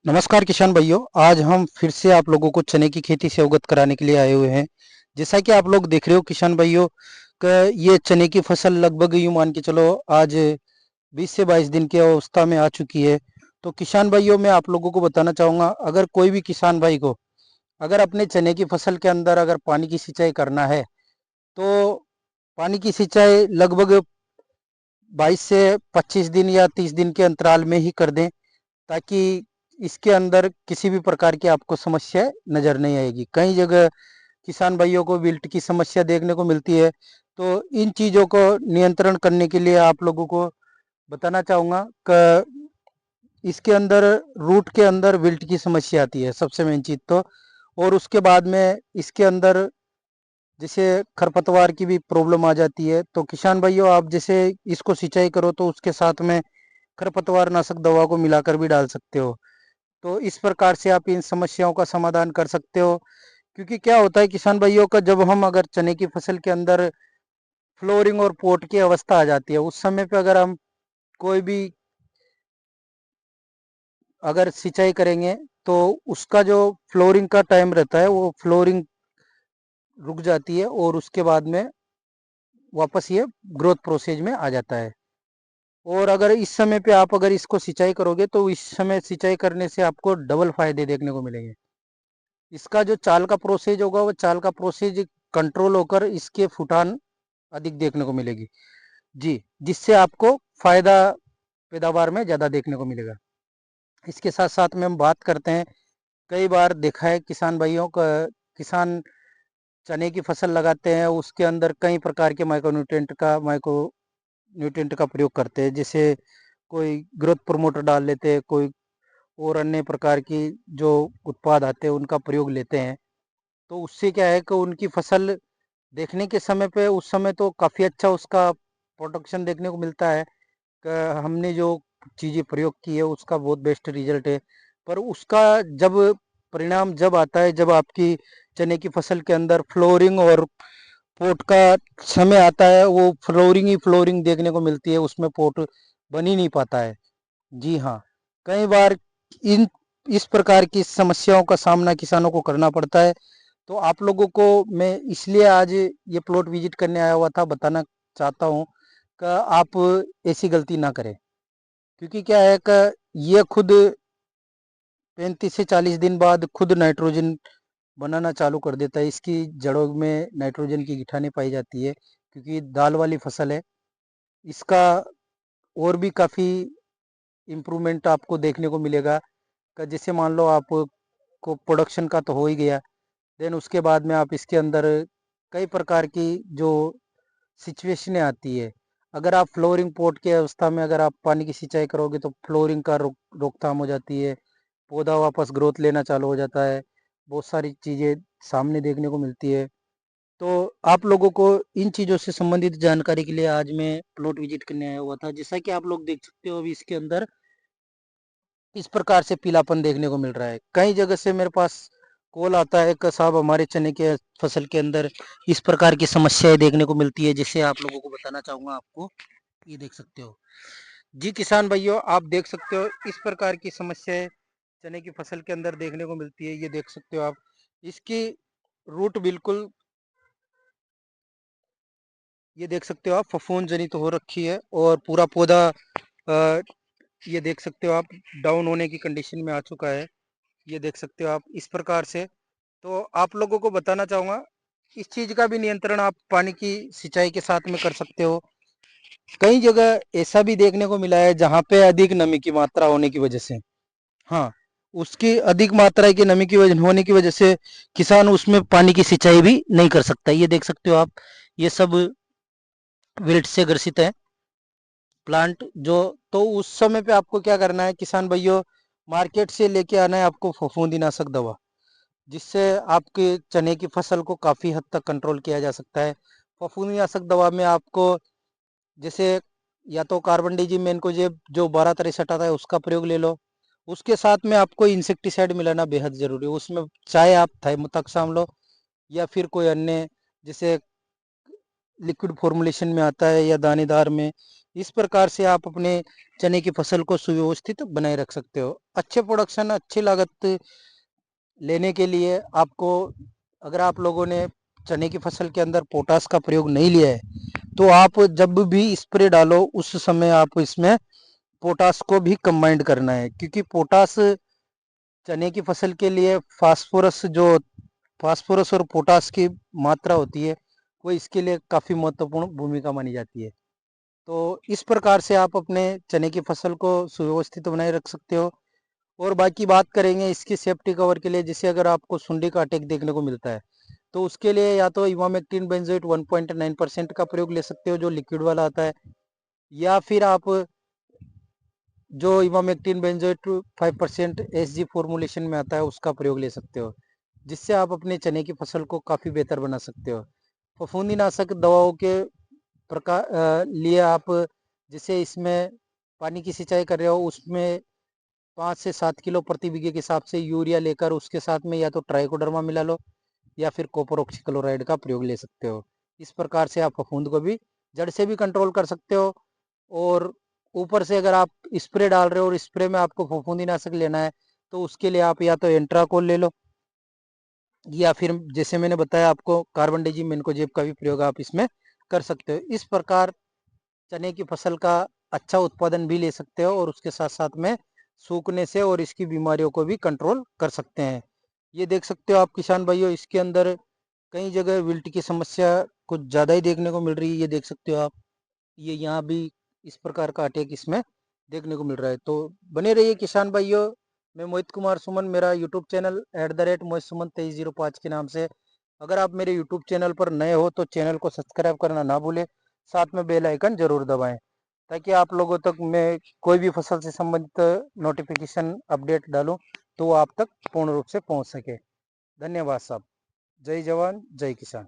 नमस्कार किसान भाइयों। आज हम फिर से आप लोगों को चने की खेती से अवगत कराने के लिए आए हुए हैं। जैसा कि आप लोग देख रहे हो किसान भाइयों का ये चने की फसल लगभग यूं मान के चलो आज 20 से 22 दिन की अवस्था में आ चुकी है। तो किसान भाइयों मैं आप लोगों को बताना चाहूँगा, अगर कोई भी किसान भाई को अगर अपने चने की फसल के अंदर अगर पानी की सिंचाई करना है तो पानी की सिंचाई लगभग 22 से 25 दिन या 30 दिन के अंतराल में ही कर दें, ताकि इसके अंदर किसी भी प्रकार की आपको समस्या नज़र नहीं आएगी। कई जगह किसान भाइयों को विल्ट की समस्या देखने को मिलती है, तो इन चीज़ों को नियंत्रण करने के लिए आप लोगों को बताना चाहूँगा कि इसके अंदर रूट के अंदर विल्ट की समस्या आती है सबसे मेन चीज़ तो। और उसके बाद में इसके अंदर जैसे खरपतवार की भी प्रॉब्लम आ जाती है। तो किसान भाइयों आप जैसे इसको सिंचाई करो तो उसके साथ में खरपतवार नाशक दवा को मिलाकर भी डाल सकते हो। तो इस प्रकार से आप इन समस्याओं का समाधान कर सकते हो। क्योंकि क्या होता है किसान भाइयों का, जब हम अगर चने की फसल के अंदर फ्लोरिंग और पोट की अवस्था आ जाती है, उस समय पे अगर हम कोई भी अगर सिंचाई करेंगे तो उसका जो फ्लोरिंग का टाइम रहता है वो फ्लोरिंग रुक जाती है और उसके बाद में वापस ये ग्रोथ प्रोसेस में आ जाता है। और अगर इस समय पे आप अगर इसको सिंचाई करोगे तो इस समय सिंचाई करने से आपको डबल फायदे देखने को मिलेंगे। इसका जो चाल का प्रोसेज होगा वो चाल का प्रोसेज कंट्रोल होकर इसके फुटान अधिक देखने को मिलेगी जी, जिससे आपको फायदा पैदावार में ज़्यादा देखने को मिलेगा। इसके साथ साथ में हम बात करते हैं, कई बार देखा है किसान भाइयों का, किसान चने की फसल लगाते हैं उसके अंदर कई प्रकार के माइक्रो न्यूट्रिएंट का प्रयोग करते हैं। जैसे कोई ग्रोथ प्रमोटर डाल लेते हैं, कोई और अन्य प्रकार की जो उत्पाद आते हैं उनका प्रयोग लेते हैं। तो उससे क्या है कि उनकी फसल देखने के समय पे उस समय तो काफ़ी अच्छा उसका प्रोडक्शन देखने को मिलता है कि हमने जो चीज़ें प्रयोग की है उसका बहुत बेस्ट रिजल्ट है। पर उसका जब परिणाम जब आता है, जब आपकी चने की फसल के अंदर फ्लोरिंग और पोट का समय आता है, वो फ्लोरिंग ही फ्लोरिंग देखने को मिलती है, उसमें पोट बन ही नहीं पाता है। जी हाँ, कई बार इन इस प्रकार की समस्याओं का सामना किसानों को करना पड़ता है। तो आप लोगों को मैं इसलिए आज ये प्लॉट विजिट करने आया हुआ था, बताना चाहता हूँ कि आप ऐसी गलती ना करें। क्योंकि क्या है कि ये खुद 35 से 40 दिन बाद खुद नाइट्रोजन बनाना चालू कर देता है। इसकी जड़ों में नाइट्रोजन की गिठानें पाई जाती है, क्योंकि दाल वाली फसल है। इसका और भी काफ़ी इम्प्रूवमेंट आपको देखने को मिलेगा कि जैसे मान लो आपको प्रोडक्शन का तो हो ही गया, देन उसके बाद में आप इसके अंदर कई प्रकार की जो सिचुएशनें आती है। अगर आप फ्लोरिंग पोट की अवस्था में अगर आप पानी की सिंचाई करोगे तो फ्लोरिंग का रोकथाम हो जाती है, पौधा वापस ग्रोथ लेना चालू हो जाता है, बहुत सारी चीज़ें सामने देखने को मिलती है। तो आप लोगों को इन चीज़ों से संबंधित जानकारी के लिए आज मैं प्लॉट विजिट करने आया हुआ था। जैसा कि आप लोग देख सकते हो अभी इसके अंदर इस प्रकार से पीलापन देखने को मिल रहा है। कई जगह से मेरे पास कॉल आता है कि साहब हमारे चने के फसल के अंदर इस प्रकार की समस्याएं देखने को मिलती है, जिससे आप लोगों को बताना चाहूँगा आपको। ये देख सकते हो जी किसान भाइयों, आप देख सकते हो इस प्रकार की समस्याएं चने की फसल के अंदर देखने को मिलती है। ये देख सकते हो आप, इसकी रूट बिल्कुल ये देख सकते हो आप फफूंद जनित हो रखी है और पूरा पौधा अ, ये देख सकते हो आप डाउन होने की कंडीशन में आ चुका है। ये देख सकते हो आप इस प्रकार से। तो आप लोगों को बताना चाहूँगा, इस चीज़ का भी नियंत्रण आप पानी की सिंचाई के साथ में कर सकते हो। कई जगह ऐसा भी देखने को मिला है जहाँ पे अधिक नमी की मात्रा होने की वजह से, हाँ, उसकी अधिक मात्रा की नमी की वजह होने की वजह से किसान उसमें पानी की सिंचाई भी नहीं कर सकता। ये देख सकते हो आप, ये सब विल्ट से ग्रसित है प्लांट जो। तो उस समय पे आपको क्या करना है किसान भाइयों, मार्केट से लेके आना है आपको फफूंदीनाशक दवा, जिससे आपके चने की फसल को काफ़ी हद तक कंट्रोल किया जा सकता है। फफूंदीनाशक दवा में आपको जैसे या तो कार्बन डाइजीन को जो 12-63 आता है उसका प्रयोग ले लो। उसके साथ में आपको इंसेक्टिसाइड मिलाना बेहद ज़रूरी है। उसमें चाहे आप थाइमोथैक्साम लो या फिर कोई अन्य जैसे लिक्विड फॉर्मुलेशन में आता है या दानेदार में, इस प्रकार से आप अपने चने की फसल को सुव्यवस्थित बनाए रख सकते हो। अच्छे प्रोडक्शन, अच्छी लागत लेने के लिए आपको, अगर आप लोगों ने चने की फसल के अंदर पोटास का प्रयोग नहीं लिया है, तो आप जब भी स्प्रे डालो उस समय आप इसमें पोटास को भी कंबाइंड करना है, क्योंकि पोटास चने की फसल के लिए फास्फोरस और पोटास की मात्रा होती है, वो इसके लिए काफ़ी महत्वपूर्ण भूमिका मानी जाती है। तो इस प्रकार से आप अपने चने की फसल को सुव्यवस्थित बनाए रख सकते हो। और बाकी बात करेंगे इसकी सेफ्टी कवर के लिए, जिसे अगर आपको सुंडी का अटैक देखने को मिलता है, तो उसके लिए या तो इमामेक्टिन बेंजोएट 1.9% का प्रयोग ले सकते हो, जो लिक्विड वाला आता है, या फिर आप जो इमामेक्टिन बेंजोएट 5% एसजी फॉर्मुलेशन में आता है उसका प्रयोग ले सकते हो, जिससे आप अपने चने की फसल को काफ़ी बेहतर बना सकते हो। फफूंदीनाशक दवाओं के प्रकार लिए आप, जैसे इसमें पानी की सिंचाई कर रहे हो, उसमें 5 से 7 किलो प्रति बीघे के हिसाब से यूरिया लेकर उसके साथ में या तो ट्राइकोडर्मा मिला लो या फिर कॉपर ऑक्सीक्लोराइड का प्रयोग ले सकते हो। इस प्रकार से आप फफूंद को भी जड़ से भी कंट्रोल कर सकते हो। और ऊपर से अगर आप स्प्रे डाल रहे हो और स्प्रे में आपको फफूंदीनाशक लेना है, तो उसके लिए आप या तो एंट्राकोल ले लो, या फिर जैसे मैंने बताया आपको कार्बन डाइजिम मेनकोजेब का भी प्रयोग आप इसमें कर सकते हो। इस प्रकार चने की फसल का अच्छा उत्पादन भी ले सकते हो और उसके साथ साथ में सूखने से और इसकी बीमारियों को भी कंट्रोल कर सकते हैं। ये देख सकते हो आप किसान भाइयों, इसके अंदर कई जगह विल्ट की समस्या कुछ ज़्यादा ही देखने को मिल रही है। ये देख सकते हो आप, ये यहाँ भी इस प्रकार का अटैक इसमें देखने को मिल रहा है। तो बने रहिए किसान भाइयों। मैं मोहित कुमार सुमन, मेरा यूट्यूब चैनल @मोहित सुमन 2305 के नाम से। अगर आप मेरे यूट्यूब चैनल पर नए हो तो चैनल को सब्सक्राइब करना ना भूलें, साथ में बेल आइकन जरूर दबाएं, ताकि आप लोगों तक मैं कोई भी फसल से संबंधित नोटिफिकेशन अपडेट डालूं तो वो आप तक पूर्ण रूप से पहुंच सके। धन्यवाद साहब। जय जवान जय किसान।